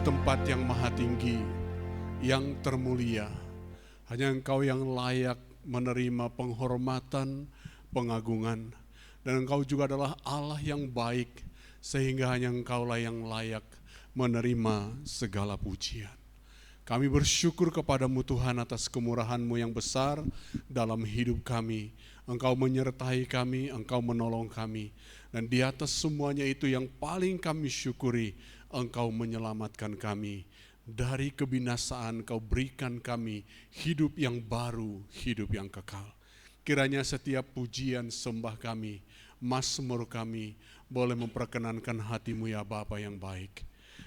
tempat yang maha tinggi, yang termulia. Hanya Engkau yang layak menerima penghormatan, pengagungan. Dan Engkau juga adalah Allah yang baik, sehingga hanya Engkaulah yang layak menerima segala pujian. Kami bersyukur kepadamu Tuhan atas kemurahan-Mu yang besar dalam hidup kami. Engkau menyertai kami, Engkau menolong kami. Dan di atas semuanya itu yang paling kami syukuri, Engkau menyelamatkan kami dari kebinasaan. Kau berikan kami hidup yang baru, hidup yang kekal. Kiranya setiap pujian sembah kami, mazmur kami, boleh memperkenankan hati-Mu ya Bapa yang baik.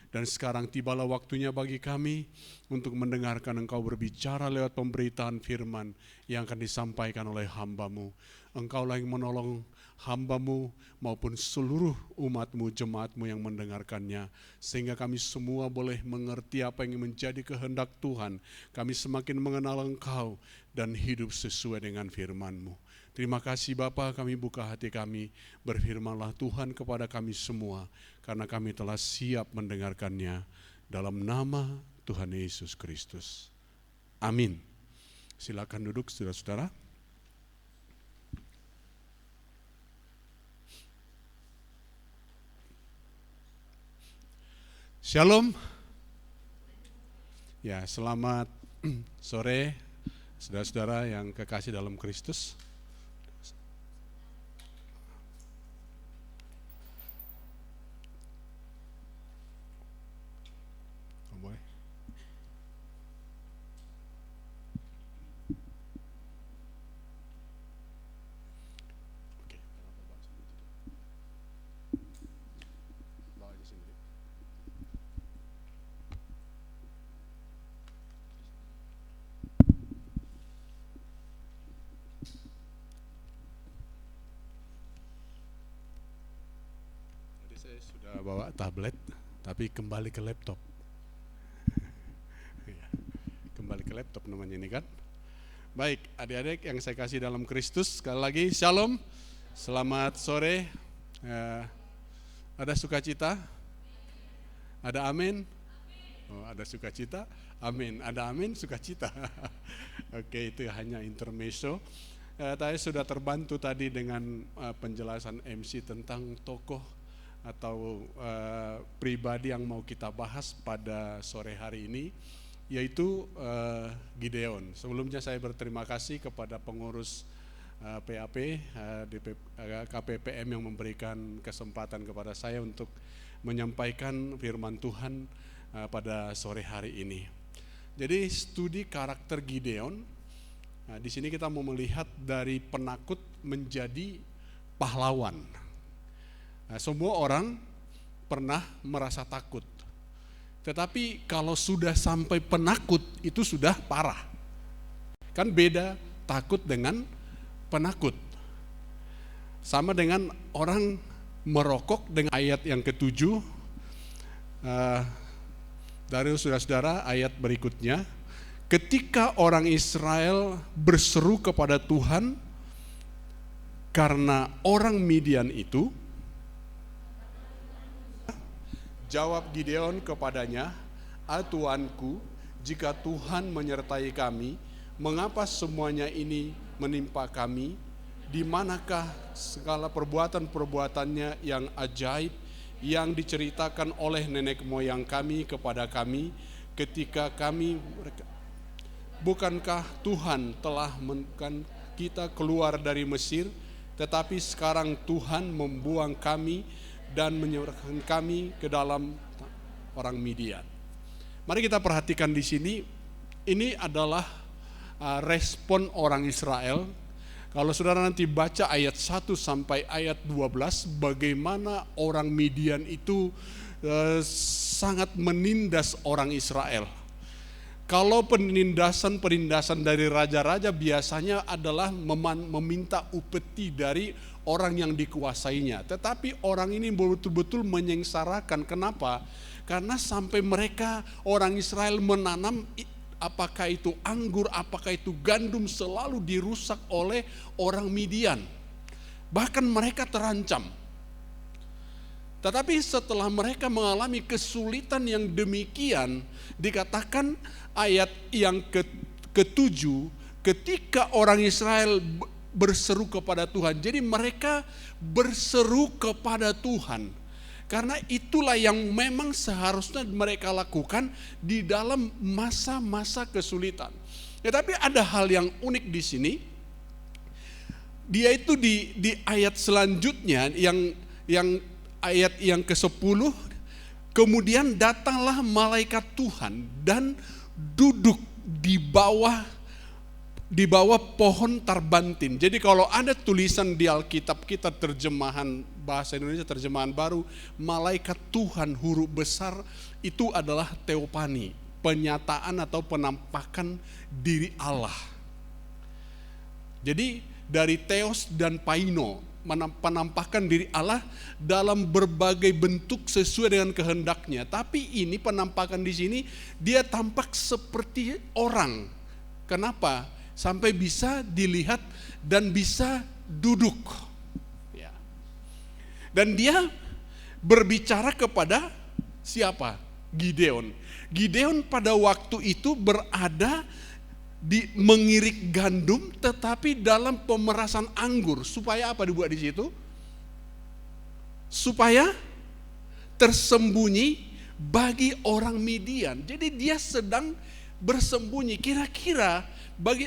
Dan sekarang tibalah waktunya bagi kami untuk mendengarkan Engkau berbicara lewat pemberitaan firman yang akan disampaikan oleh hamba-Mu. Engkaulah yang menolong hamba-Mu maupun seluruh umat-Mu, jemaat-Mu yang mendengarkannya. Sehingga kami semua boleh mengerti apa yang menjadi kehendak Tuhan. Kami semakin mengenal Engkau dan hidup sesuai dengan firman-Mu. Terima kasih Bapa, kami buka hati kami. Berfirmanlah Tuhan kepada kami semua, karena kami telah siap mendengarkannya. Dalam nama Tuhan Yesus Kristus. Amin. Silakan duduk saudara-saudara. Shalom. Ya, selamat sore saudara-saudara yang kekasih dalam Kristus. Sudah bawa tablet, tapi kembali ke laptop. Kembali ke laptop namanya ini kan. Baik, adik-adik yang saya kasih dalam Kristus, sekali lagi shalom, selamat sore. Ada sukacita? Ada amin? Oh, ada sukacita? Amin. Ada amin, sukacita. Oke, itu hanya intermezzo. Saya sudah terbantu tadi dengan penjelasan MC tentang tokoh atau pribadi yang mau kita bahas pada sore hari ini, yaitu Gideon. Sebelumnya saya berterima kasih kepada pengurus PAP, KPPM yang memberikan kesempatan kepada saya untuk menyampaikan firman Tuhan pada sore hari ini. Jadi studi karakter Gideon, di sini kita mau melihat dari penakut menjadi pahlawan. Semua orang pernah merasa takut, tetapi kalau sudah sampai penakut itu sudah parah. Kan beda takut dengan penakut. Sama dengan orang merokok dengan ayat yang ke-7 dari saudara-saudara, ayat berikutnya. Ketika orang Israel berseru kepada Tuhan karena orang Midian itu, jawab Gideon kepadanya, Tuanku, jika Tuhan menyertai kami, mengapa semuanya ini menimpa kami? Di manakah segala perbuatan-perbuatannya yang ajaib yang diceritakan oleh nenek moyang kami kepada kami ketika kami, bukankah Tuhan telah menekan kita keluar dari Mesir, tetapi sekarang Tuhan membuang kami dan menyerahkan kami ke dalam orang Midian. Mari kita perhatikan di sini, ini adalah respon orang Israel. Kalau saudara nanti baca ayat 1 sampai ayat 12, bagaimana orang Midian itu sangat menindas orang Israel. Kalau penindasan dari raja-raja biasanya adalah meminta upeti dari orang yang dikuasainya. Tetapi orang ini betul-betul menyengsarakan. Kenapa? Karena sampai mereka orang Israel menanam, apakah itu anggur, apakah itu gandum, selalu dirusak oleh orang Midian. Bahkan mereka terancam. Tetapi setelah mereka mengalami kesulitan yang demikian, dikatakan ayat yang ketujuh, ketika orang Israel berseru kepada Tuhan. Jadi mereka berseru kepada Tuhan. Karena itulah yang memang seharusnya mereka lakukan di dalam masa-masa kesulitan. Tetapi ada hal yang unik di sini. Dia itu di ayat selanjutnya yang ayat yang ke-10, kemudian datanglah malaikat Tuhan dan duduk di bawah pohon tarbantin. Jadi kalau ada tulisan di Alkitab kita terjemahan bahasa Indonesia, terjemahan baru, malaikat Tuhan huruf besar itu adalah teopani, penyataan atau penampakan diri Allah. Jadi dari theos dan paino, penampakan diri Allah dalam berbagai bentuk sesuai dengan kehendaknya. Tapi ini penampakan di sini dia tampak seperti orang. Kenapa? Sampai bisa dilihat dan bisa duduk. Ya. Dan dia berbicara kepada siapa? Gideon. Gideon pada waktu itu berada mengirik gandum, tetapi dalam pemerasan anggur. Supaya apa dibuat di situ? Supaya tersembunyi bagi orang Midian. Jadi dia sedang bersembunyi. Kira-kira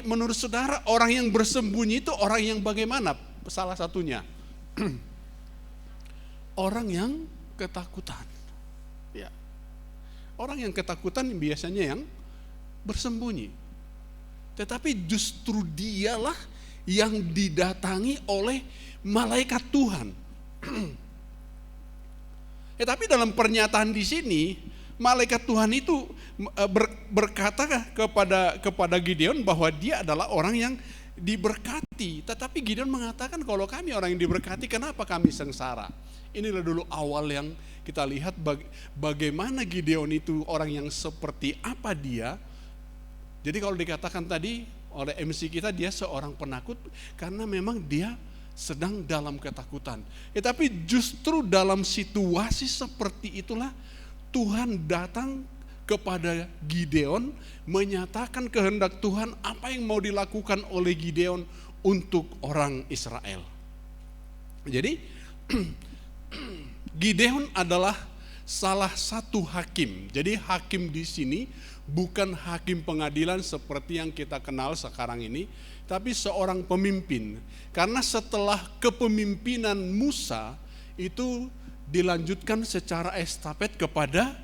menurut saudara orang yang bersembunyi itu orang yang bagaimana? Salah satunya orang yang ketakutan. Ya. Orang yang ketakutan biasanya yang bersembunyi. Tetapi justru dialah yang didatangi oleh malaikat Tuhan. Tapi dalam pernyataan di sini, malaikat Tuhan itu berkata kepada Gideon bahwa dia adalah orang yang diberkati. Tetapi Gideon mengatakan, kalau kami orang yang diberkati, kenapa kami sengsara? Inilah dulu awal yang kita lihat bagaimana Gideon itu orang yang seperti apa dia. Jadi kalau dikatakan tadi oleh MC kita, dia seorang penakut karena memang dia sedang dalam ketakutan. Tapi justru dalam situasi seperti itulah Tuhan datang kepada Gideon, menyatakan kehendak Tuhan apa yang mau dilakukan oleh Gideon untuk orang Israel. Jadi Gideon adalah salah satu hakim. Jadi hakim di sini bukan hakim pengadilan seperti yang kita kenal sekarang ini, tapi seorang pemimpin. Karena setelah kepemimpinan Musa itu dilanjutkan secara estafet kepada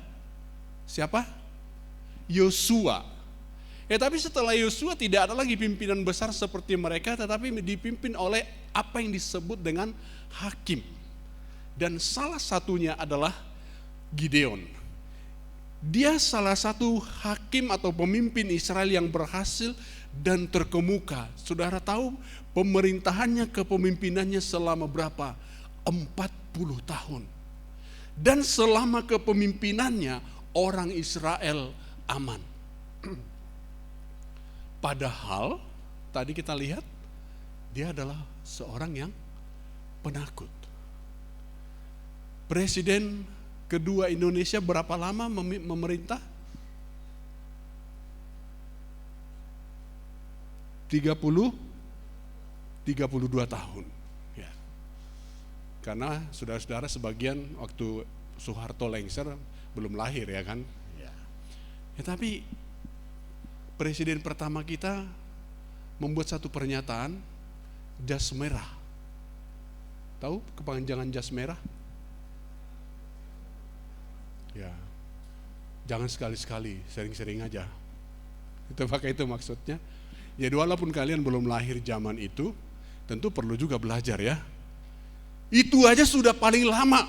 siapa? Yosua. Tapi setelah Yosua tidak ada lagi pimpinan besar seperti mereka, tetapi dipimpin oleh apa yang disebut dengan hakim. Dan salah satunya adalah Gideon. Dia salah satu hakim atau pemimpin Israel yang berhasil dan terkemuka. Saudara tahu pemerintahannya, kepemimpinannya selama berapa? 40 tahun. Dan selama kepemimpinannya orang Israel aman. Padahal tadi kita lihat dia adalah seorang yang penakut. Presiden kedua Indonesia berapa lama memerintah? 32 tahun. Ya. Karena saudara-saudara sebagian waktu Soeharto lengser belum lahir ya kan. Ya. Tapi presiden pertama kita membuat satu pernyataan, jas merah. Tahu kepanjangan jas merah? Ya, jangan sekali-sekali, sering-sering aja. Itu pakai itu maksudnya. Ya walaupun kalian belum lahir zaman itu, tentu perlu juga belajar ya. Itu aja sudah paling lama.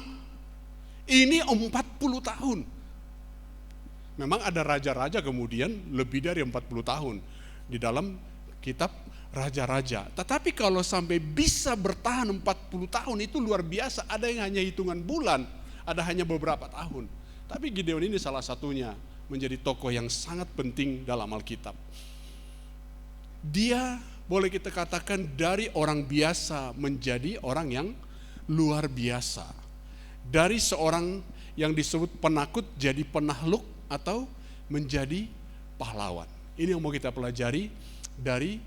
Ini 40 tahun. Memang ada raja-raja kemudian lebih dari 40 tahun di dalam kitab raja-raja. Tetapi kalau sampai bisa bertahan 40 tahun itu luar biasa. Ada yang hanya hitungan bulan, ada hanya beberapa tahun. Tapi Gideon ini salah satunya menjadi tokoh yang sangat penting dalam Alkitab. Dia boleh kita katakan dari orang biasa menjadi orang yang luar biasa. Dari seorang yang disebut penakut jadi penakluk atau menjadi pahlawan. Ini yang mau kita pelajari dari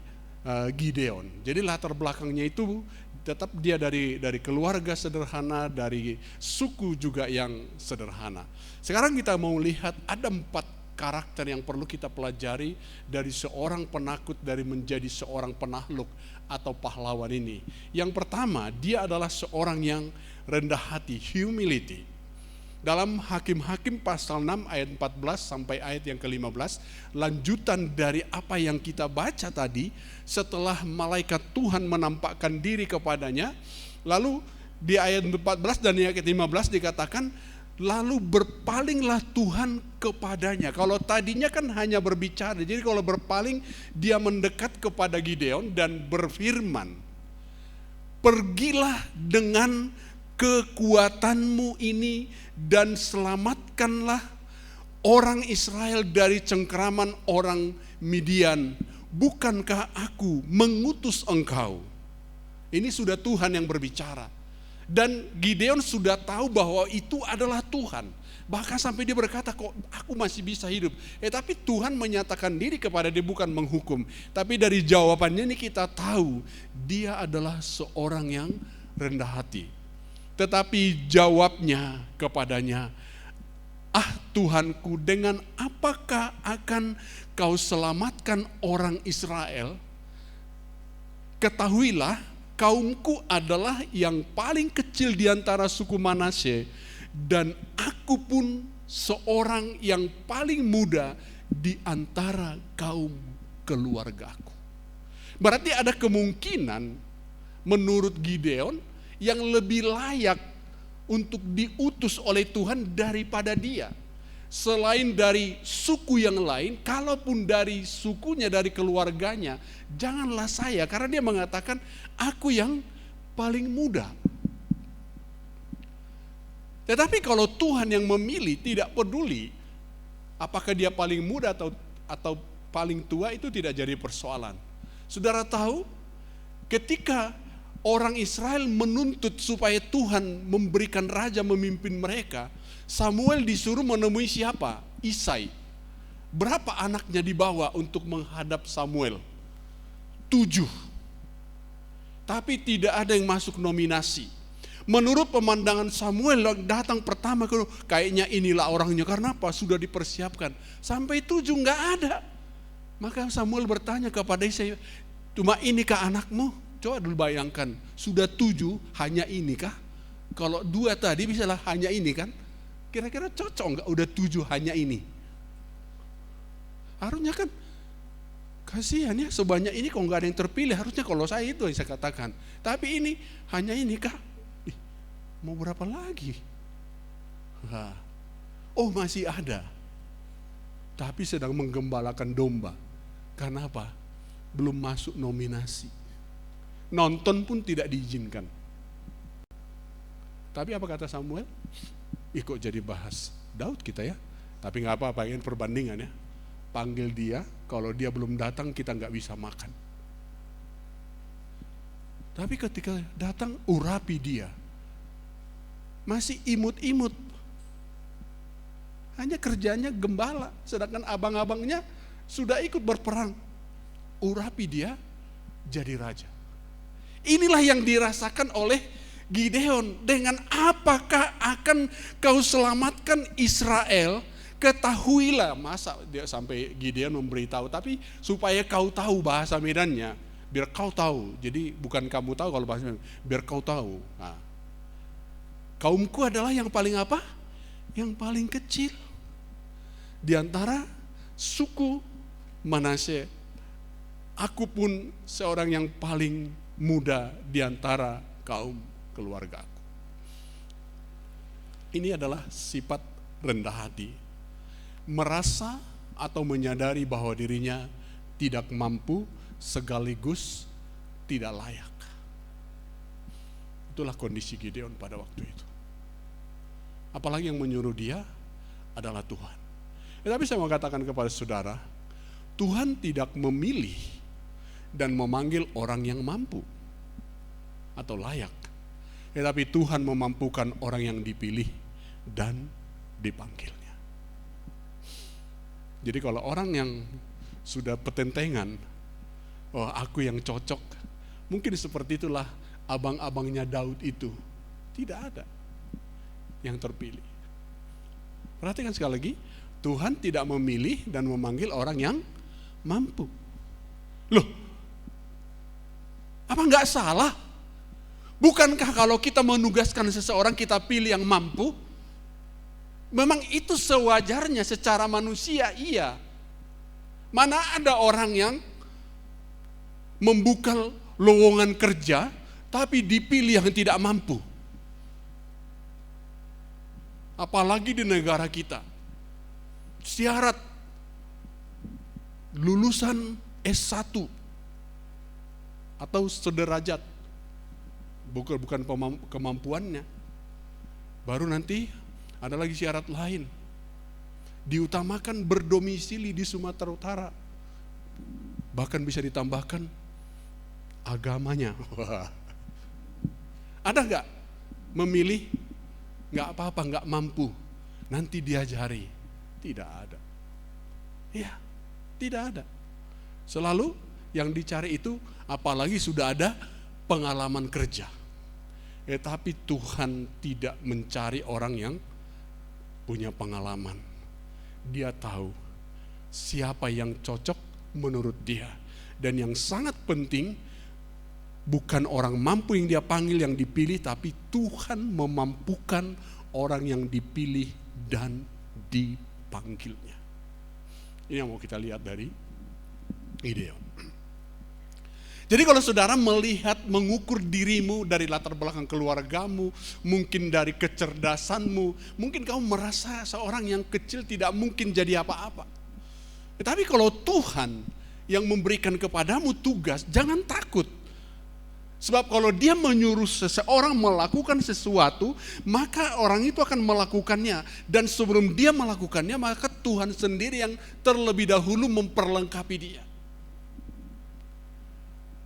Gideon. Jadi latar belakangnya itu tetap dia dari keluarga sederhana, dari suku juga yang sederhana. Sekarang kita mau lihat ada 4 karakter yang perlu kita pelajari dari seorang penakut dari menjadi seorang penakluk atau pahlawan ini. Yang pertama, dia adalah seorang yang rendah hati, humility. Dalam Hakim-Hakim pasal 6 ayat 14 sampai ayat yang ke-15, lanjutan dari apa yang kita baca tadi, setelah malaikat Tuhan menampakkan diri kepadanya, lalu di ayat 14 dan ayat ke-15 dikatakan, lalu berpalinglah Tuhan kepadanya. Kalau tadinya kan hanya berbicara, jadi kalau berpaling dia mendekat kepada Gideon dan berfirman, pergilah dengan kekuatanmu ini dan selamatkanlah orang Israel dari cengkeraman orang Midian. Bukankah aku mengutus engkau? Ini sudah Tuhan yang berbicara. Dan Gideon sudah tahu bahwa itu adalah Tuhan. Bahkan sampai dia berkata, kok aku masih bisa hidup. Tapi Tuhan menyatakan diri kepada dia, bukan menghukum. Tapi dari jawabannya ini kita tahu dia adalah seorang yang rendah hati. Tetapi jawabnya kepadanya, Tuhanku, dengan apakah akan kau selamatkan orang Israel? Ketahuilah, kaumku adalah yang paling kecil di antara suku Manasye, dan aku pun seorang yang paling muda di antara kaum keluargaku. Berarti ada kemungkinan menurut Gideon yang lebih layak untuk diutus oleh Tuhan daripada dia. Selain dari suku yang lain, kalaupun dari sukunya, dari keluarganya, janganlah saya, karena dia mengatakan aku yang paling muda. Tetapi kalau Tuhan yang memilih, tidak peduli apakah dia paling muda atau paling tua, itu tidak jadi persoalan. Saudara tahu, ketika orang Israel menuntut supaya Tuhan memberikan raja memimpin mereka, Samuel disuruh menemui siapa? Isai. Berapa anaknya dibawa untuk menghadap Samuel? 7. Tapi tidak ada yang masuk nominasi. Menurut pemandangan Samuel datang pertama, kayaknya inilah orangnya. Karena apa? Sudah dipersiapkan. Sampai 7 enggak ada. Maka Samuel bertanya kepada Isai, cuma inikah anakmu? Coba dulu bayangkan, sudah 7 hanya ini kah? Kalau 2 tadi misalnya hanya ini kan? Kira-kira cocok enggak udah 7 hanya ini? Harusnya kan, kasihan ya sebanyak ini kok enggak ada yang terpilih. Harusnya kalau saya itu yang saya katakan. Tapi ini hanya ini kah? Mau berapa lagi? Oh masih ada. Tapi sedang menggembalakan domba. Karena apa? Belum masuk nominasi. Nonton pun tidak diizinkan. Tapi apa kata Samuel? Kok jadi bahas Daud kita ya? Tapi gak apa-apa, ini perbandingan ya. Panggil dia, kalau dia belum datang kita gak bisa makan. Tapi ketika datang, urapi dia. Masih imut-imut. Hanya kerjanya gembala, sedangkan abang-abangnya sudah ikut berperang. Urapi dia, jadi raja. Inilah yang dirasakan oleh Gideon. Dengan apakah akan kau selamatkan Israel? Ketahuilah, masa dia sampai Gideon memberitahu, tapi supaya kau tahu bahasa Medannya, biar kau tahu. Jadi bukan kamu tahu kalau bahasa Medan, biar kau tahu. Nah, kaumku adalah yang paling apa? Yang paling kecil di antara suku Manasye. Aku pun seorang yang paling muda di antara kaum keluargaku. Ini adalah sifat rendah hati. Merasa atau menyadari bahwa dirinya tidak mampu sekaligus tidak layak. Itulah kondisi Gideon pada waktu itu. Apalagi yang menyuruh dia adalah Tuhan. Tapi saya mau katakan kepada saudara, Tuhan tidak memilih dan memanggil orang yang mampu atau layak. Tetapi Tuhan memampukan orang yang dipilih dan dipanggilnya. Jadi kalau orang yang sudah petentengan, oh aku yang cocok, mungkin seperti itulah abang-abangnya Daud itu. Tidak ada yang terpilih. Perhatikan sekali lagi, Tuhan tidak memilih dan memanggil orang yang mampu. Loh, apa enggak salah? Bukankah kalau kita menugaskan seseorang kita pilih yang mampu? Memang itu sewajarnya secara manusia, iya. Mana ada orang yang membuka lowongan kerja tapi dipilih yang tidak mampu? Apalagi di negara kita. Syarat lulusan S1 atau sederajat, bukan kemampuannya. Baru nanti ada lagi syarat lain. Diutamakan berdomisili di Sumatera Utara. Bahkan bisa ditambahkan agamanya. Wah. Ada nggak memilih nggak apa-apa, nggak mampu, nanti diajari? Tidak ada. Ya, tidak ada. Selalu yang dicari itu apalagi sudah ada pengalaman kerja. Tapi Tuhan tidak mencari orang yang punya pengalaman. Dia tahu siapa yang cocok menurut dia. Dan yang sangat penting, bukan orang mampu yang dia panggil, yang dipilih, tapi Tuhan memampukan orang yang dipilih dan dipanggilnya. Ini yang mau kita lihat dari Gideon. Jadi kalau saudara melihat, mengukur dirimu dari latar belakang keluargamu, mungkin dari kecerdasanmu, mungkin kamu merasa seorang yang kecil tidak mungkin jadi apa-apa. Tetapi kalau Tuhan yang memberikan kepadamu tugas, jangan takut. Sebab kalau dia menyuruh seseorang melakukan sesuatu, maka orang itu akan melakukannya. Dan sebelum dia melakukannya, maka Tuhan sendiri yang terlebih dahulu memperlengkapi dia.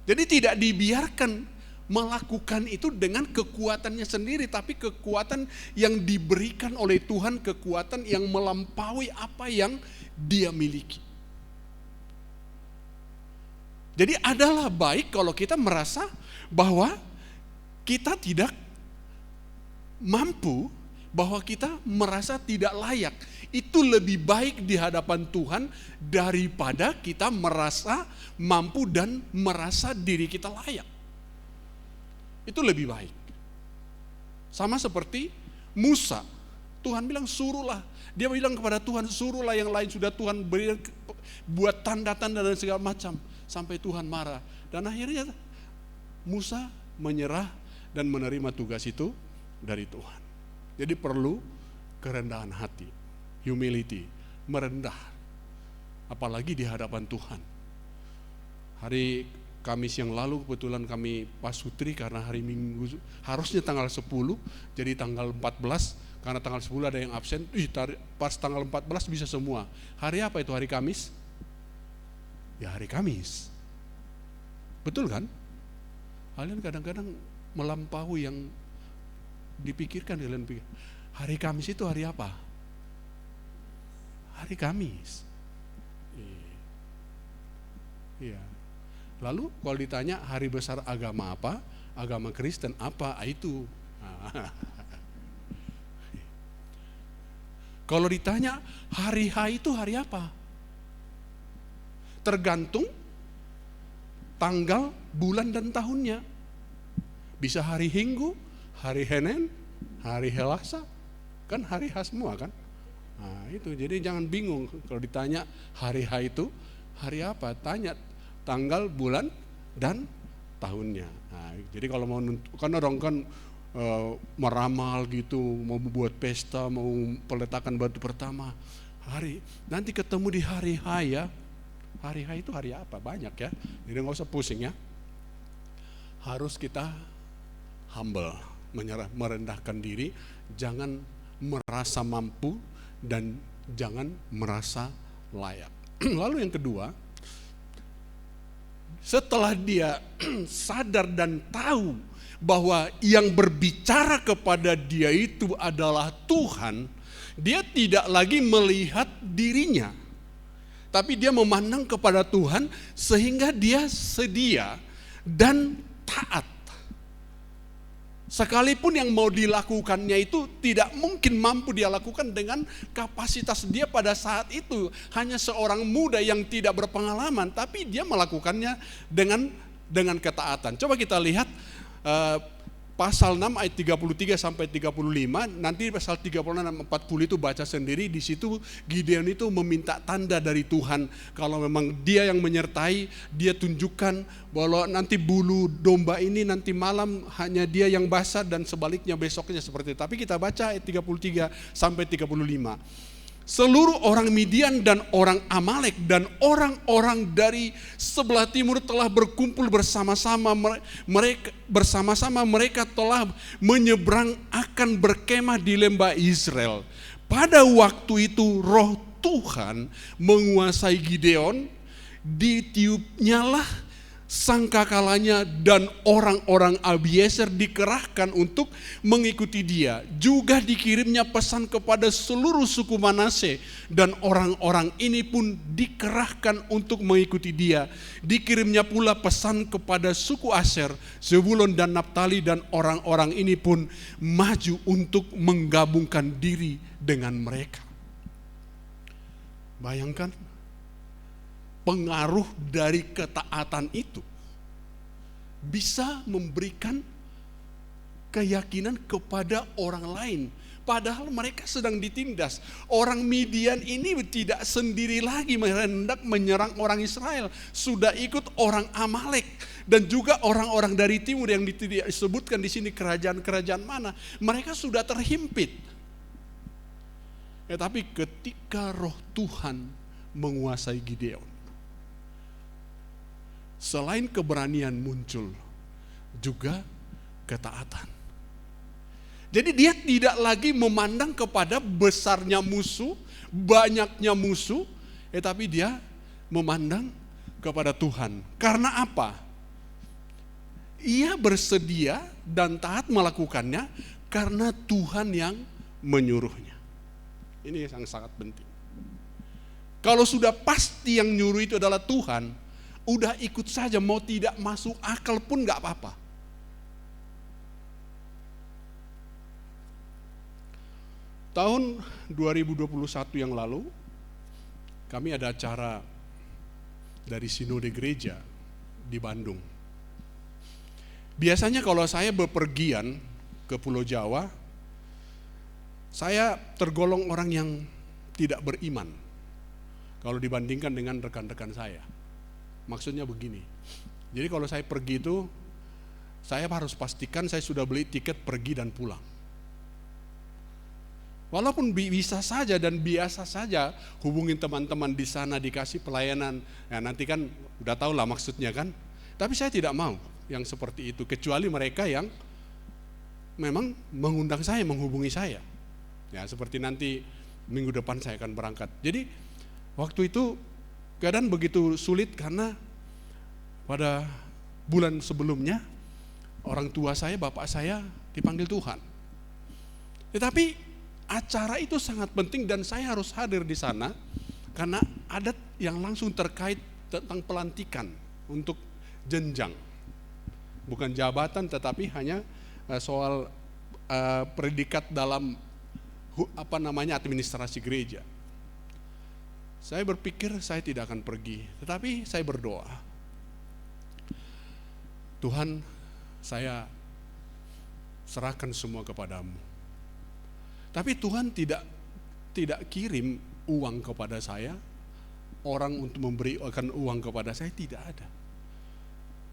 Jadi tidak dibiarkan melakukan itu dengan kekuatannya sendiri, tapi kekuatan yang diberikan oleh Tuhan, kekuatan yang melampaui apa yang dia miliki. Jadi adalah baik kalau kita merasa bahwa kita tidak mampu, bahwa kita merasa tidak layak. Itu lebih baik di hadapan Tuhan daripada kita merasa mampu dan merasa diri kita layak. Itu lebih baik. Sama seperti Musa. Tuhan bilang suruhlah. Dia bilang kepada Tuhan, suruhlah yang lain, sudah Tuhan beri buat tanda-tanda dan segala macam. Sampai Tuhan marah. Dan akhirnya Musa menyerah dan menerima tugas itu dari Tuhan. Jadi perlu kerendahan hati, humility, merendah. Apalagi di hadapan Tuhan. Hari Kamis yang lalu kebetulan kami pasutri karena hari Minggu harusnya tanggal 10, jadi tanggal 14, karena tanggal 10 ada yang absen, pas tanggal 14 bisa semua. Hari apa itu hari Kamis? Ya hari Kamis. Betul kan? Kalian kadang-kadang melampaui yang dipikirkan. Kalian pikir, hari Kamis itu hari apa? Hari Kamis. Iya. Lalu kalau ditanya hari besar agama apa? Agama Kristen apa? Itu. Kalau ditanya hari H itu hari apa? Tergantung tanggal, bulan dan tahunnya. Bisa hari Minggu, hari Senin, hari Selasa, kan hari H semua kan? Nah itu, jadi jangan bingung kalau ditanya hari H itu hari apa? Tanya tanggal, bulan dan tahunnya. Nah, jadi kalau mau kan orang kan meramal gitu, mau buat pesta, mau peletakan batu pertama, hari nanti ketemu di hari H ya. Hari H itu hari apa? Banyak ya. Jadi nggak usah pusing ya. Harus kita humble, menyerah, merendahkan diri, jangan merasa mampu dan jangan merasa layak. Lalu yang kedua, setelah dia sadar dan tahu bahwa yang berbicara kepada dia itu adalah Tuhan, dia tidak lagi melihat dirinya, tapi dia memandang kepada Tuhan sehingga dia sedia dan taat. Sekalipun yang mau dilakukannya itu tidak mungkin mampu dia lakukan dengan kapasitas dia pada saat itu. Hanya seorang muda yang tidak berpengalaman, tapi dia melakukannya dengan ketaatan. Coba kita lihat pasal 6 ayat 33 sampai 35, nanti pasal 36 40 itu baca sendiri. Di situ Gideon itu meminta tanda dari Tuhan. Kalau memang dia yang menyertai, dia tunjukkan bahwa nanti bulu domba ini nanti malam hanya dia yang basah dan sebaliknya besoknya seperti itu. Tapi kita baca ayat 33 sampai 35. Seluruh orang Midian dan orang Amalek dan orang-orang dari sebelah timur telah berkumpul bersama-sama. Mereka telah menyeberang akan berkemah di lembah Israel. Pada waktu itu roh Tuhan menguasai Gideon, ditiupnyalah sangkakalanya dan orang-orang Abiezer dikerahkan untuk mengikuti dia. Juga dikirimnya pesan kepada seluruh suku Manase dan orang-orang ini pun dikerahkan untuk mengikuti dia. Dikirimnya pula pesan kepada suku Asher, Zebulon dan Naptali, dan orang-orang ini pun maju untuk menggabungkan diri dengan mereka. Bayangkan pengaruh dari ketaatan itu bisa memberikan keyakinan kepada orang lain. Padahal mereka sedang ditindas. Orang Midian ini tidak sendiri lagi hendak menyerang orang Israel. Sudah ikut orang Amalek dan juga orang-orang dari timur yang disebutkan di sini kerajaan-kerajaan mana. Mereka sudah terhimpit. Tapi ketika roh Tuhan menguasai Gideon, selain keberanian muncul juga ketaatan. Jadi dia tidak lagi memandang kepada besarnya musuh, banyaknya musuh, tapi dia memandang kepada Tuhan. Karena apa? Ia bersedia dan taat melakukannya karena Tuhan yang menyuruhnya. Ini yang sangat penting. Kalau sudah pasti yang nyuruh itu adalah Tuhan, udah ikut saja, mau tidak masuk akal pun gak apa-apa. Tahun 2021 yang lalu, kami ada acara dari Sinode Gereja di Bandung. Biasanya kalau saya bepergian ke Pulau Jawa, saya tergolong orang yang tidak beriman kalau dibandingkan dengan rekan-rekan saya. Maksudnya begini, jadi kalau saya pergi itu, saya harus pastikan saya sudah beli tiket pergi dan pulang. Walaupun bisa saja dan biasa saja hubungin teman-teman di sana dikasih pelayanan, ya nanti kan udah tahu lah maksudnya kan. Tapi saya tidak mau yang seperti itu, kecuali mereka yang memang mengundang saya, menghubungi saya. Ya seperti nanti minggu depan saya akan berangkat. Jadi waktu itu keadaan begitu sulit karena pada bulan sebelumnya orang tua saya, bapak saya dipanggil Tuhan. Tetapi acara itu sangat penting dan saya harus hadir di sana karena adat yang langsung terkait tentang pelantikan untuk jenjang. Bukan jabatan tetapi hanya soal predikat dalam administrasi gereja. Saya berpikir saya tidak akan pergi, tetapi saya berdoa. Tuhan, saya serahkan semua kepadamu. Tapi Tuhan tidak kirim uang kepada saya, orang untuk memberikan uang kepada saya, tidak ada.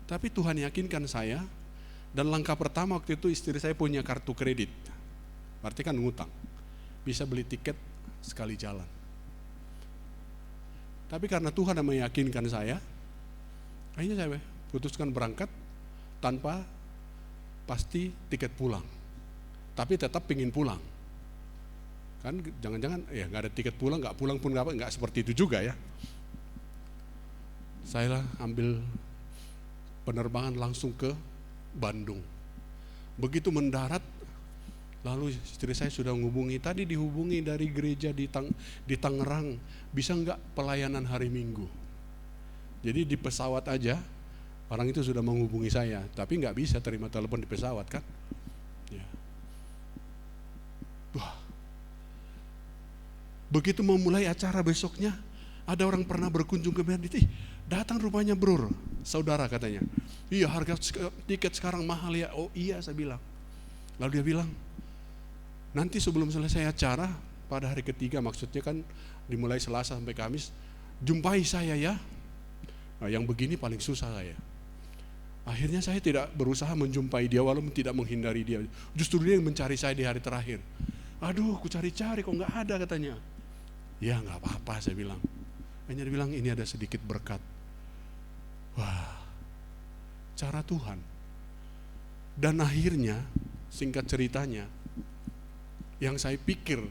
Tapi Tuhan yakinkan saya, dan langkah pertama waktu itu istri saya punya kartu kredit. Berarti kan ngutang, bisa beli tiket sekali jalan. Tapi karena Tuhan yang meyakinkan saya, akhirnya saya putuskan berangkat tanpa pasti tiket pulang. Tapi tetap pingin pulang. Kan jangan-jangan ya nggak ada tiket pulang, nggak pulang pun nggak seperti itu juga ya. Saya ambil penerbangan langsung ke Bandung. Begitu mendarat, lalu istri saya sudah menghubungi, tadi dihubungi dari gereja di Tangerang, bisa enggak pelayanan hari Minggu? Jadi di pesawat aja, orang itu sudah menghubungi saya, tapi enggak bisa terima telepon di pesawat kan? Ya. Wah. Begitu memulai acara besoknya, ada orang pernah berkunjung ke Bernit, datang rupanya bro, saudara katanya. Iya, harga tiket sekarang mahal ya. Oh iya, saya bilang. Lalu dia bilang, nanti sebelum selesai acara, pada hari ketiga, maksudnya kan dimulai Selasa sampai Kamis, jumpai saya ya. Nah, yang begini paling susah saya. Akhirnya saya tidak berusaha menjumpai dia walaupun tidak menghindari dia. Justru dia yang mencari saya di hari terakhir. Aduh, aku cari-cari kok nggak ada katanya. Ya nggak apa-apa saya bilang. Hanya dia bilang ini ada sedikit berkat. Wah, cara Tuhan. Dan akhirnya, singkat ceritanya, yang saya pikir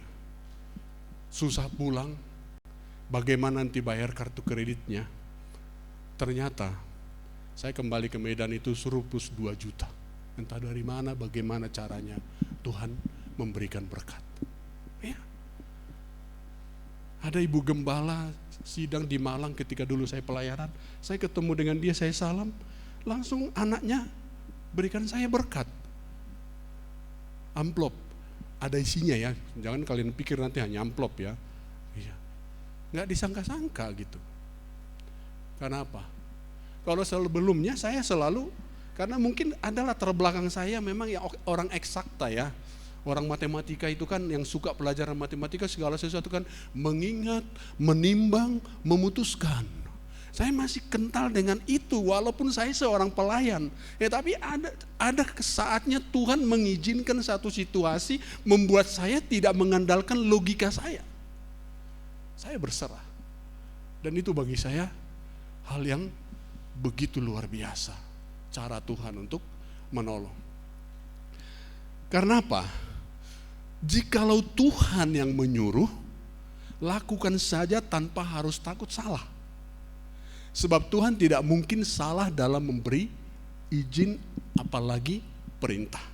susah pulang, bagaimana nanti bayar kartu kreditnya, ternyata saya kembali ke Medan itu surplus 2 juta. Entah dari mana, bagaimana caranya Tuhan memberikan berkat. Ya. Ada ibu gembala sidang di Malang ketika dulu saya pelayanan. Saya ketemu dengan dia, saya salam, langsung anaknya berikan saya berkat. Amplop, ada isinya ya, jangan kalian pikir nanti hanya amplop ya. Iya. Nggak disangka-sangka gitu. Kenapa? Kalau sebelumnya saya selalu, karena mungkin adalah terbelakang saya memang ya orang eksakta ya. Orang matematika itu kan yang suka pelajaran matematika segala sesuatu kan mengingat, menimbang, memutuskan. Saya masih kental dengan itu walaupun saya seorang pelayan. Ya tapi ada saatnya Tuhan mengizinkan satu situasi membuat saya tidak mengandalkan logika saya. Saya berserah. Dan itu bagi saya hal yang begitu luar biasa. Cara Tuhan untuk menolong. Karena apa? Jikalau Tuhan yang menyuruh, lakukan saja tanpa harus takut salah. Sebab Tuhan tidak mungkin salah dalam memberi izin apalagi perintah.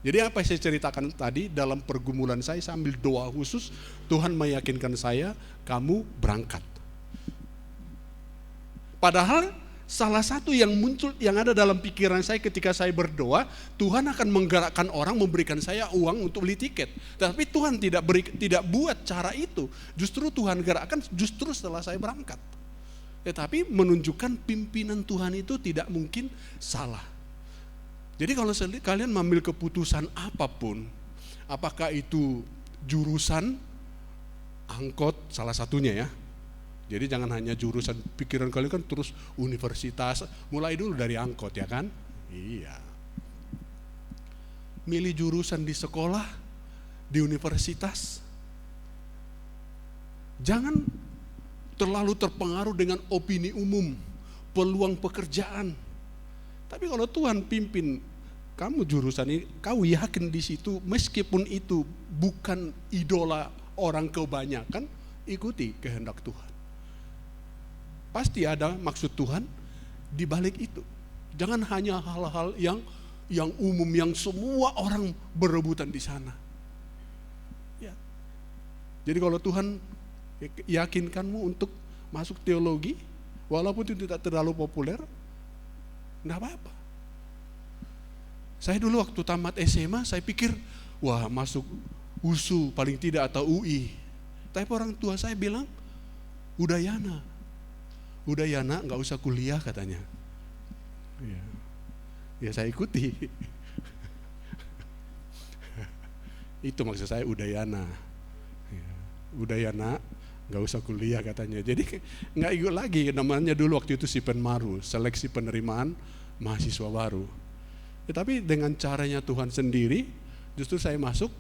Jadi apa yang saya ceritakan tadi dalam pergumulan saya sambil doa khusus, Tuhan meyakinkan saya, kamu berangkat. Padahal salah satu yang muncul, yang ada dalam pikiran saya ketika saya berdoa, Tuhan akan menggerakkan orang memberikan saya uang untuk beli tiket. Tapi Tuhan tidak buat cara itu. Justru Tuhan gerakkan justru setelah saya berangkat. Tetapi menunjukkan pimpinan Tuhan itu tidak mungkin salah. Jadi kalau kalian mengambil keputusan apapun, apakah itu jurusan, angkot salah satunya ya. Jadi jangan hanya jurusan, pikiran kalian kan terus universitas, mulai dulu dari angkot ya kan? Iya. Milih jurusan di sekolah, di universitas. Jangan terlalu terpengaruh dengan opini umum, peluang pekerjaan. Tapi kalau Tuhan pimpin, kamu jurusan ini, kau yakin di situ, meskipun itu bukan idola orang kebanyakan, ikuti kehendak Tuhan. Pasti ada maksud Tuhan di balik itu. Jangan hanya hal-hal yang umum, yang semua orang berebutan di sana. Ya. Jadi kalau Tuhan yakinkanmu untuk masuk teologi, walaupun itu tidak terlalu populer, enggak apa-apa. Saya dulu waktu tamat SMA, saya pikir, wah masuk USU paling tidak atau UI. Tapi orang tua saya bilang, udah ya nak, nggak usah kuliah katanya. Ya saya ikuti. Itu maksud saya Udayana. Udayana, nggak usah kuliah katanya. Jadi nggak ikut lagi, namanya dulu waktu itu Sipenmaru, seleksi penerimaan mahasiswa baru. Tapi dengan caranya Tuhan sendiri, justru saya masuk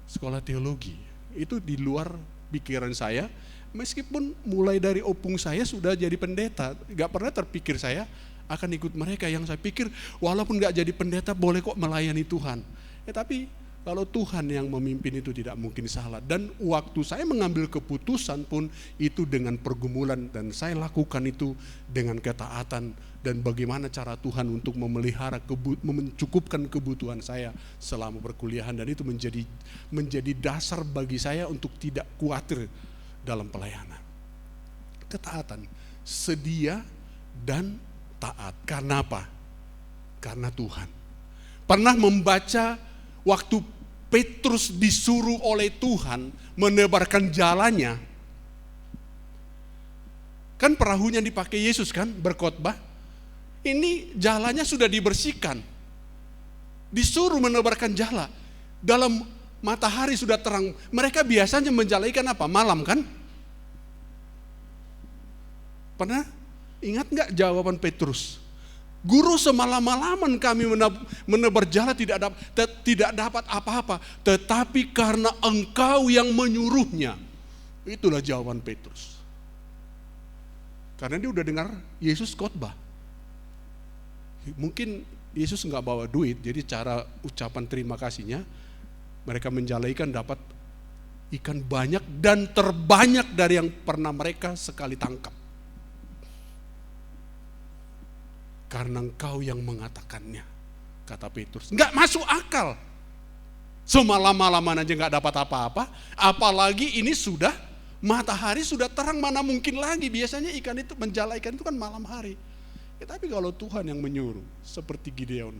sekolah teologi. Itu di luar pikiran saya. Meskipun mulai dari opung saya sudah jadi pendeta, gak pernah terpikir saya akan ikut mereka. Yang saya pikir walaupun gak jadi pendeta boleh kok melayani Tuhan. Tapi Kalau Tuhan yang memimpin itu tidak mungkin salah. Dan waktu saya mengambil keputusan pun itu dengan pergumulan. Dan saya lakukan itu dengan ketaatan. Dan bagaimana cara Tuhan untuk memelihara, mencukupkan kebutuhan saya selama perkuliahan. Dan itu menjadi dasar bagi saya untuk tidak khawatir dalam pelayanan. Ketaatan, sedia dan taat. Karena apa? Karena Tuhan. Pernah membaca waktu Petrus disuruh oleh Tuhan menebarkan jalannya. Kan perahunya dipakai Yesus kan berkhotbah. Ini jalannya sudah dibersihkan. Disuruh menebarkan jala. Dalam matahari sudah terang. Mereka biasanya menjalaikan apa? Malam kan? Pernah ingat gak jawaban Petrus? Guru, semalam-malaman kami menebar jala tidak dapat apa-apa. Tetapi karena Engkau yang menyuruhnya. Itulah jawaban Petrus. Karena dia udah dengar Yesus khotbah. Mungkin Yesus nggak bawa duit, jadi cara ucapan terima kasihnya mereka menjalaikan dapat ikan banyak dan terbanyak dari yang pernah mereka sekali tangkap. Karena Engkau yang mengatakannya, kata Petrus. Nggak masuk akal. Semalam-malaman aja nggak dapat apa-apa, apalagi ini sudah matahari sudah terang, mana mungkin lagi. Biasanya ikan itu menjala ikan itu kan malam hari. Tapi kalau Tuhan yang menyuruh, seperti Gideon,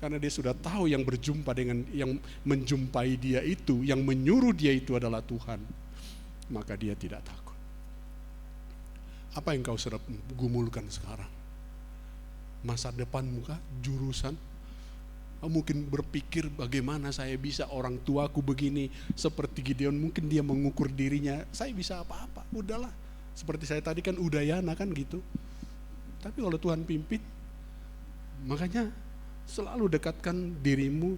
karena dia sudah tahu yang berjumpa dengan yang menjumpai dia itu, yang menyuruh dia itu adalah Tuhan, maka dia tidak takut. Apa yang kau sedang gumulkan sekarang? Masa depanmu kah? Jurusan? Mungkin berpikir bagaimana saya bisa, orang tuaku begini. Seperti Gideon, mungkin dia mengukur dirinya, saya bisa apa-apa, udahlah. Seperti saya tadi kan Udayana kan gitu. Tapi kalau Tuhan pimpin, makanya selalu dekatkan dirimu,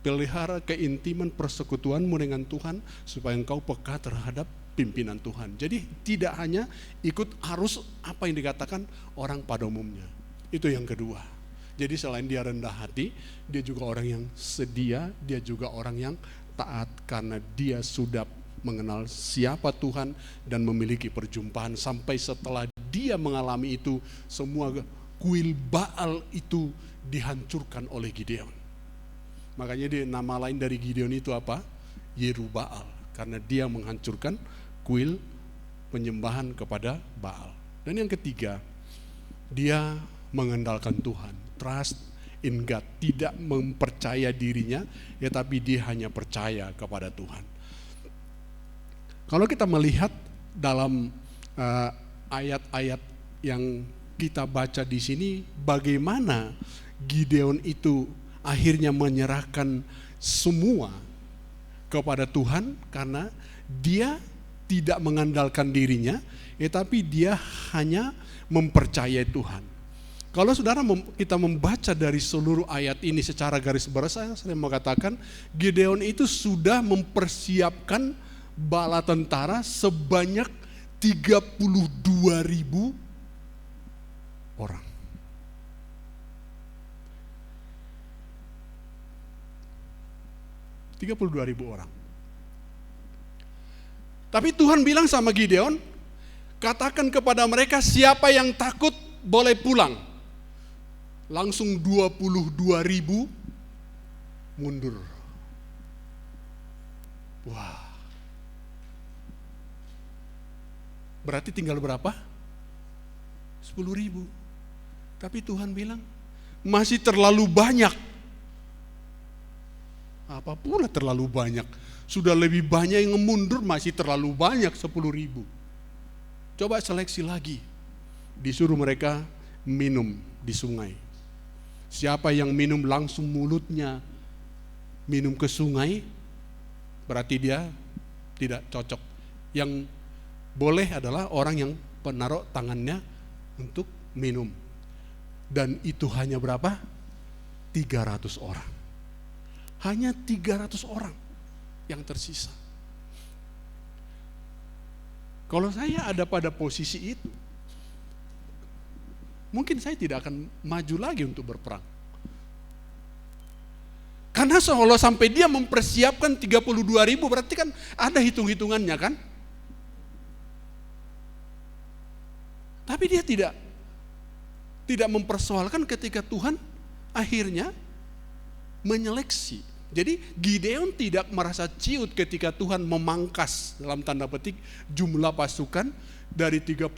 pelihara keintiman persekutuanmu dengan Tuhan, supaya engkau peka terhadap pimpinan Tuhan. Jadi tidak hanya ikut arus apa yang dikatakan orang pada umumnya. Itu yang kedua. Jadi selain dia rendah hati, dia juga orang yang sedia, dia juga orang yang taat karena dia sudah mengenal siapa Tuhan dan memiliki perjumpaan. Sampai setelah dia mengalami itu, semua kuil Baal itu dihancurkan oleh Gideon. Makanya nama lain dari Gideon itu apa? Yerubaal, karena dia menghancurkan kuil penyembahan kepada Baal. Dan yang ketiga, dia mengandalkan Tuhan, trust in God, tidak mempercaya dirinya, ya tapi dia hanya percaya kepada Tuhan. Kalau kita melihat dalam ayat-ayat yang kita baca di sini, bagaimana Gideon itu akhirnya menyerahkan semua kepada Tuhan karena dia tidak mengandalkan dirinya, tapi dia hanya mempercayai Tuhan. Kalau saudara kita membaca dari seluruh ayat ini secara garis besar, saya mau katakan Gideon itu sudah mempersiapkan bala tentara sebanyak 32.000 orang. orang. Tapi Tuhan bilang sama Gideon, katakan kepada mereka siapa yang takut boleh pulang. Langsung 22.000 mundur. Wah. Berarti tinggal berapa? 10.000. Tapi Tuhan bilang masih terlalu banyak. Apa pula terlalu banyak? Sudah lebih banyak yang mundur, masih terlalu banyak 10.000. Coba seleksi lagi. Disuruh mereka minum di sungai. Siapa yang minum langsung mulutnya minum ke sungai, berarti dia tidak cocok. Yang boleh adalah orang yang menaruh tangannya untuk minum. Dan itu hanya berapa? 300 orang. Hanya 300 orang yang tersisa. Kalau saya ada pada posisi itu, mungkin saya tidak akan maju lagi untuk berperang. Karena kalau sampai dia mempersiapkan 32.000 berarti kan ada hitung-hitungannya kan. Tapi dia tidak mempersoalkan ketika Tuhan akhirnya menyeleksi. Jadi Gideon tidak merasa ciut ketika Tuhan memangkas dalam tanda petik jumlah pasukan dari 32.000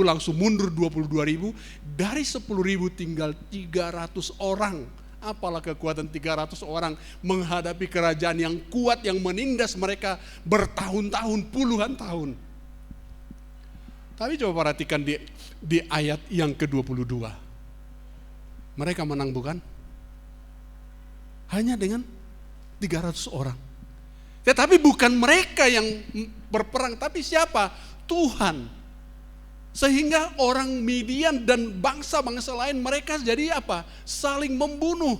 langsung mundur 22.000, dari 10.000 tinggal 300 orang. Apalah kekuatan 300 orang menghadapi kerajaan yang kuat yang menindas mereka bertahun-tahun, puluhan tahun. Tapi coba perhatikan di ayat yang ke-22. Mereka menang bukan? Hanya dengan 300 orang. Tetapi bukan mereka yang berperang, tapi siapa? Tuhan. Sehingga orang Midian dan bangsa-bangsa lain mereka jadi apa? Saling membunuh.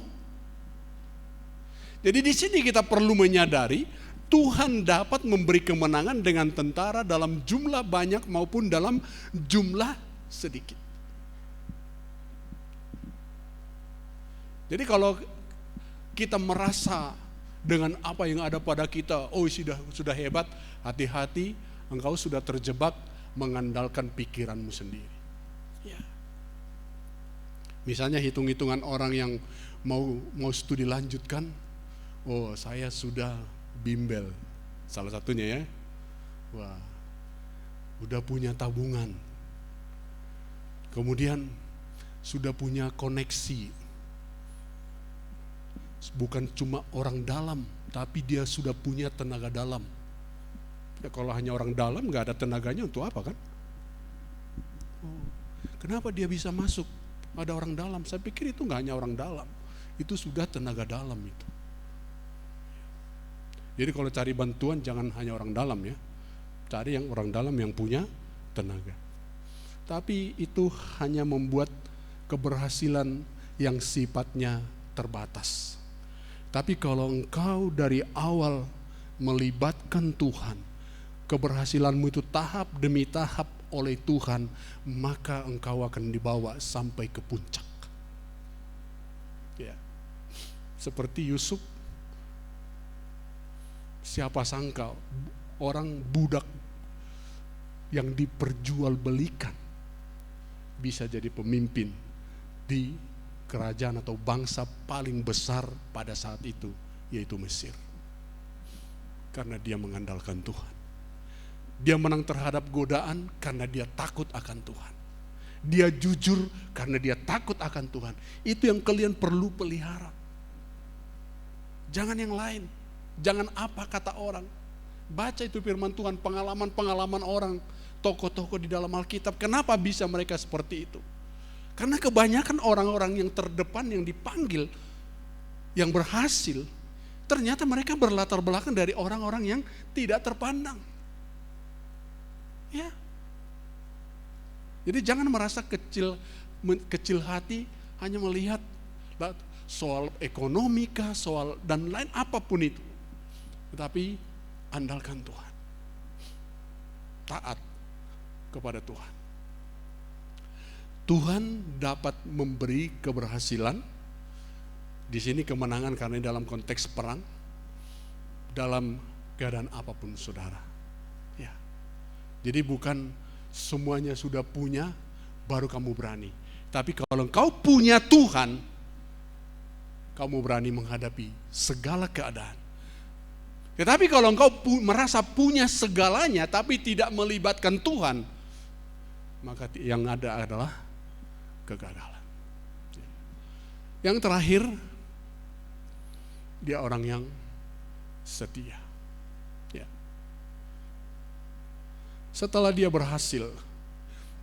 Jadi di sini kita perlu menyadari Tuhan dapat memberi kemenangan dengan tentara dalam jumlah banyak maupun dalam jumlah sedikit. Jadi kalau kita merasa dengan apa yang ada pada kita, oh sudah hebat, hati-hati, engkau sudah terjebak mengandalkan pikiranmu sendiri. Ya. Misalnya hitung-hitungan orang yang mau studi lanjutkan, oh saya sudah bimbel, salah satunya ya. Wah, udah punya tabungan. Kemudian sudah punya koneksi. Bukan cuma orang dalam, tapi dia sudah punya tenaga dalam. Ya, kalau hanya orang dalam gak ada tenaganya untuk apa kan? Oh, kenapa dia bisa masuk? Ada orang dalam. Saya pikir itu gak hanya orang dalam, itu sudah tenaga dalam itu. Jadi kalau cari bantuan jangan hanya orang dalam ya, cari yang orang dalam yang punya tenaga. Tapi itu hanya membuat keberhasilan yang sifatnya terbatas. Tapi kalau engkau dari awal melibatkan Tuhan, keberhasilanmu itu tahap demi tahap oleh Tuhan, maka engkau akan dibawa sampai ke puncak. Ya. Seperti Yusuf, siapa sangka orang budak yang diperjualbelikan bisa jadi pemimpin di kerajaan atau bangsa paling besar pada saat itu, yaitu Mesir. Karena dia mengandalkan Tuhan. Dia menang terhadap godaan karena dia takut akan Tuhan. Dia jujur karena dia takut akan Tuhan. Itu yang kalian perlu pelihara. Jangan yang lain. Jangan apa kata orang. Baca itu firman Tuhan, pengalaman-pengalaman orang, tokoh-tokoh di dalam Alkitab. Kenapa bisa mereka seperti itu? Karena kebanyakan orang-orang yang terdepan yang dipanggil, yang berhasil, ternyata mereka berlatar belakang dari orang-orang yang tidak terpandang. Ya. Jadi jangan merasa kecil hati hanya melihat soal ekonomi kah, soal dan lain apapun itu. Tetapi andalkan Tuhan. Taat kepada Tuhan. Tuhan dapat memberi keberhasilan. Di sini kemenangan karena dalam konteks perang, dalam keadaan apapun saudara. Ya. Jadi bukan semuanya sudah punya baru kamu berani. Tapi kalau engkau punya Tuhan, kamu berani menghadapi segala keadaan. Tetapi kalau engkau merasa punya segalanya tapi tidak melibatkan Tuhan, maka yang ada adalah kegagalan. Yang terakhir, dia orang yang setia. Ya. Setelah dia berhasil,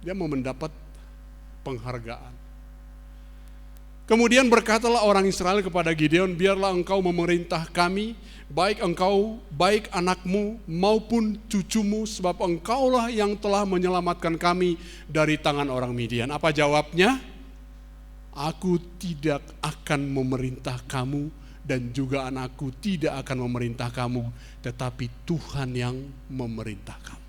dia mau mendapat penghargaan. Kemudian berkatalah orang Israel kepada Gideon, biarlah engkau memerintah kami, baik engkau, baik anakmu maupun cucumu, sebab engkaulah yang telah menyelamatkan kami dari tangan orang Midian. Apa jawabnya? Aku tidak akan memerintah kamu dan juga anakku tidak akan memerintah kamu, tetapi Tuhan yang memerintah kamu.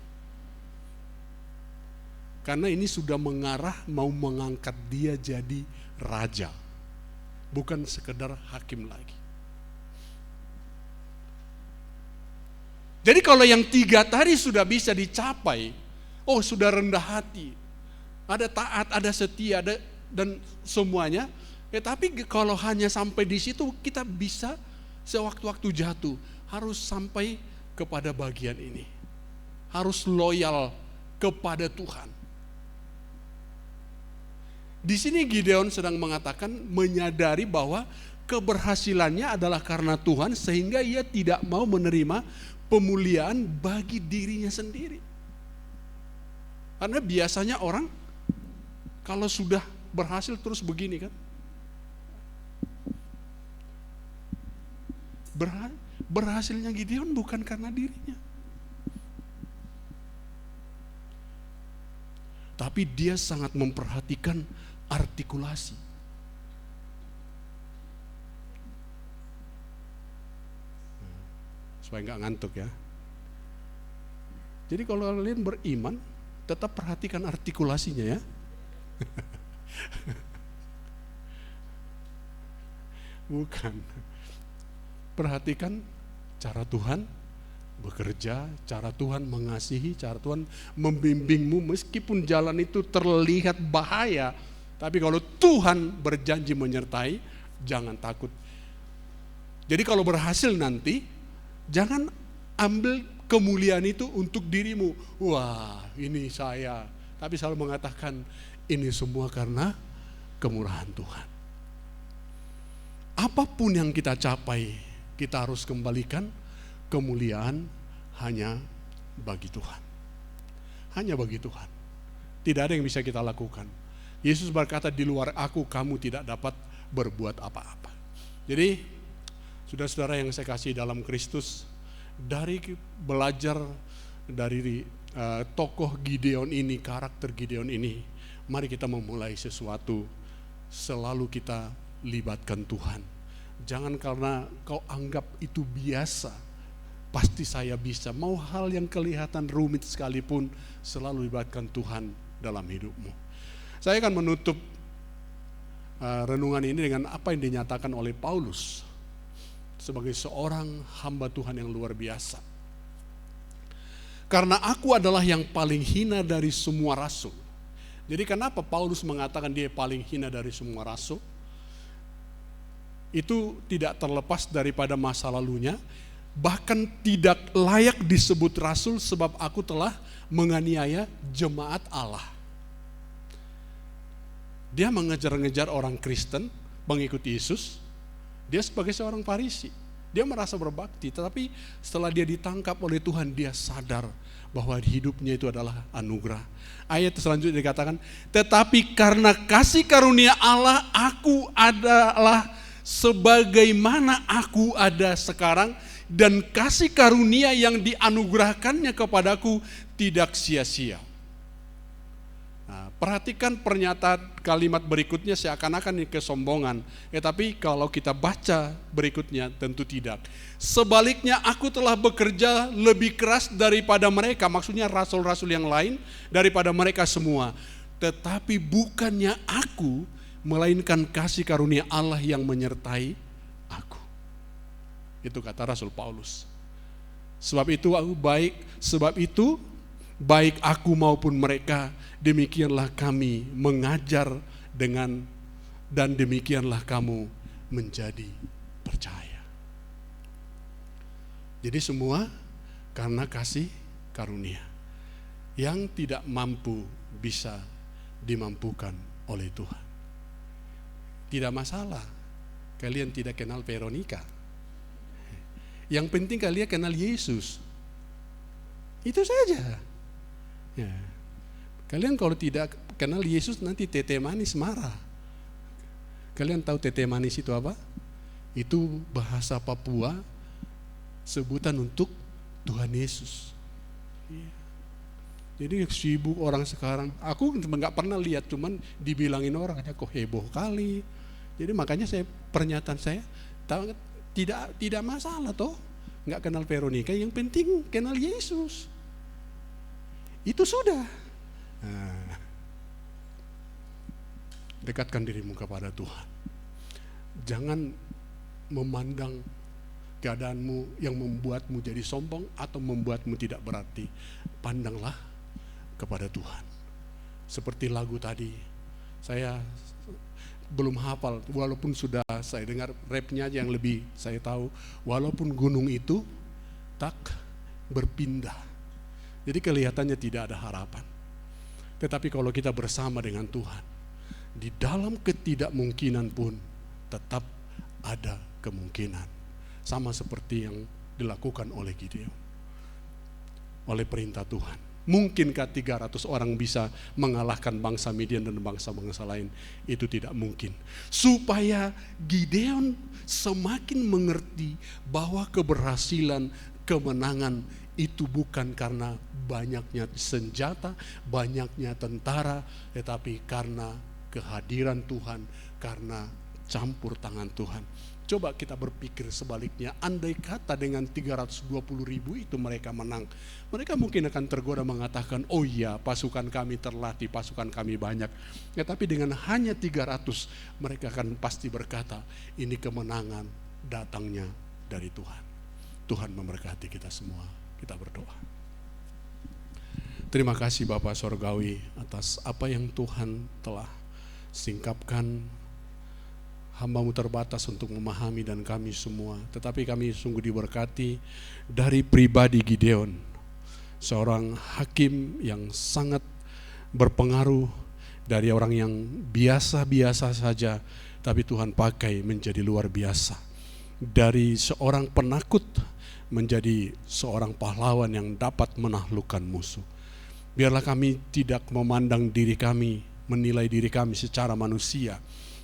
Karena ini sudah mengarah mau mengangkat dia jadi raja, bukan sekedar hakim lagi. Jadi kalau yang 3 tadi sudah bisa dicapai, sudah rendah hati, ada taat, ada setia, dan semuanya. Tapi kalau hanya sampai di situ, kita bisa sewaktu-waktu jatuh. Harus sampai kepada bagian ini. Harus loyal kepada Tuhan. Di sini Gideon sedang mengatakan, menyadari bahwa keberhasilannya adalah karena Tuhan, sehingga ia tidak mau menerima pemuliaan bagi dirinya sendiri. Karena biasanya orang kalau sudah berhasil terus begini kan. Berhasilnya Gideon bukan karena dirinya. Tapi dia sangat memperhatikan artikulasi. Supaya nggak ngantuk ya. Jadi kalau kalian beriman, tetap perhatikan artikulasinya ya. Bukan. Perhatikan cara Tuhan bekerja, cara Tuhan mengasihi, cara Tuhan membimbingmu meskipun jalan itu terlihat bahaya. Tapi kalau Tuhan berjanji menyertai, jangan takut. Jadi kalau berhasil nanti, jangan ambil kemuliaan itu untuk dirimu. Wah, ini saya. Tapi selalu mengatakan, ini semua karena kemurahan Tuhan. Apapun yang kita capai, kita harus kembalikan kemuliaan hanya bagi Tuhan. Hanya bagi Tuhan. Tidak ada yang bisa kita lakukan. Yesus berkata, di luar aku kamu tidak dapat berbuat apa-apa. Jadi, saudara-saudara yang saya kasih dalam Kristus, dari belajar dari tokoh Gideon ini, karakter Gideon ini, mari kita memulai sesuatu, selalu kita libatkan Tuhan. Jangan karena kau anggap itu biasa, pasti saya bisa. Mau hal yang kelihatan rumit sekalipun, selalu libatkan Tuhan dalam hidupmu. Saya akan menutup renungan ini dengan apa yang dinyatakan oleh Paulus sebagai seorang hamba Tuhan yang luar biasa. Karena aku adalah yang paling hina dari semua rasul. Jadi kenapa Paulus mengatakan dia paling hina dari semua rasul? Itu tidak terlepas daripada masa lalunya. Bahkan tidak layak disebut rasul sebab aku telah menganiaya jemaat Allah. Dia mengejar-ngejar orang Kristen, pengikut Yesus. Dia sebagai seorang Farisi. Dia merasa berbakti, tetapi setelah dia ditangkap oleh Tuhan, dia sadar bahwa hidupnya itu adalah anugerah. Ayat selanjutnya dikatakan, tetapi karena kasih karunia Allah, aku adalah sebagaimana aku ada sekarang, dan kasih karunia yang dianugerahkannya kepadaku tidak sia-sia. Nah, perhatikan pernyataan kalimat berikutnya seakan-akan ini kesombongan. Tapi kalau kita baca berikutnya tentu tidak. Sebaliknya aku telah bekerja lebih keras daripada mereka. Maksudnya rasul-rasul yang lain daripada mereka semua. Tetapi bukannya aku, melainkan kasih karunia Allah yang menyertai aku. Itu kata Rasul Paulus. Sebab itu baik aku maupun mereka, demikianlah kami mengajar dan demikianlah kamu menjadi percaya. Jadi semua karena kasih karunia yang tidak mampu bisa dimampukan oleh Tuhan. Tidak masalah kalian tidak kenal Veronica. Yang penting kalian kenal Yesus. Itu saja. Ya. Kalian kalau tidak kenal Yesus nanti tete manis marah. Kalian tahu tete manis itu apa? Itu bahasa Papua sebutan untuk Tuhan Yesus. Ya. Jadi sibuk orang sekarang. Aku nggak pernah lihat, cuman dibilangin orang aja kok heboh kali. Jadi makanya pernyataan saya tidak masalah toh. Nggak kenal Veronica, yang penting kenal Yesus. Itu sudah. Nah, dekatkan dirimu kepada Tuhan. Jangan memandang keadaanmu yang membuatmu jadi sombong atau membuatmu tidak berarti. Pandanglah kepada Tuhan. Seperti lagu tadi, saya belum hafal, walaupun sudah saya dengar rapnya yang lebih saya tahu, walaupun gunung itu tak berpindah. Jadi kelihatannya tidak ada harapan. Tetapi kalau kita bersama dengan Tuhan, di dalam ketidakmungkinan pun tetap ada kemungkinan. Sama seperti yang dilakukan oleh Gideon. Oleh perintah Tuhan. Mungkinkah 300 orang bisa mengalahkan bangsa Midian dan bangsa-bangsa lain? Itu tidak mungkin. Supaya Gideon semakin mengerti bahwa keberhasilan, kemenangan itu bukan karena banyaknya senjata, banyaknya tentara, tetapi karena kehadiran Tuhan, karena campur tangan Tuhan. Coba kita berpikir sebaliknya, andai kata dengan 320.000 itu mereka menang, mereka mungkin akan tergoda mengatakan, oh iya pasukan kami terlatih, pasukan kami banyak. Ya, tapi dengan hanya 300, mereka akan pasti berkata, ini kemenangan datangnya dari Tuhan. Tuhan memberkati kita semua, kita berdoa. Terima kasih Bapa Sorgawi atas apa yang Tuhan telah singkapkan. Hamba-Mu terbatas untuk memahami dan kami semua, tetapi kami sungguh diberkati dari pribadi Gideon, seorang hakim yang sangat berpengaruh, dari orang yang biasa-biasa saja, tapi Tuhan pakai menjadi luar biasa. Dari seorang penakut menjadi seorang pahlawan yang dapat menaklukkan musuh. Biarlah kami tidak memandang diri kami, menilai diri kami secara manusia,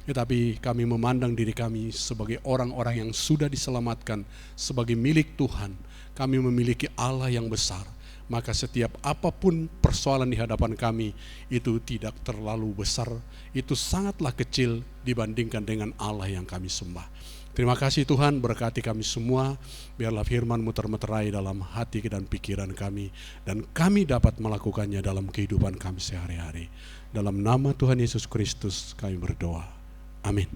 tetapi kami memandang diri kami sebagai orang-orang yang sudah diselamatkan, sebagai milik Tuhan. Kami memiliki Allah yang besar, maka setiap apapun persoalan di hadapan kami itu tidak terlalu besar, itu sangatlah kecil dibandingkan dengan Allah yang kami sembah. Terima kasih Tuhan, berkati kami semua, biarlah firman-Mu termeterai dalam hati dan pikiran kami, dan kami dapat melakukannya dalam kehidupan kami sehari-hari. Dalam nama Tuhan Yesus Kristus kami berdoa. Amin.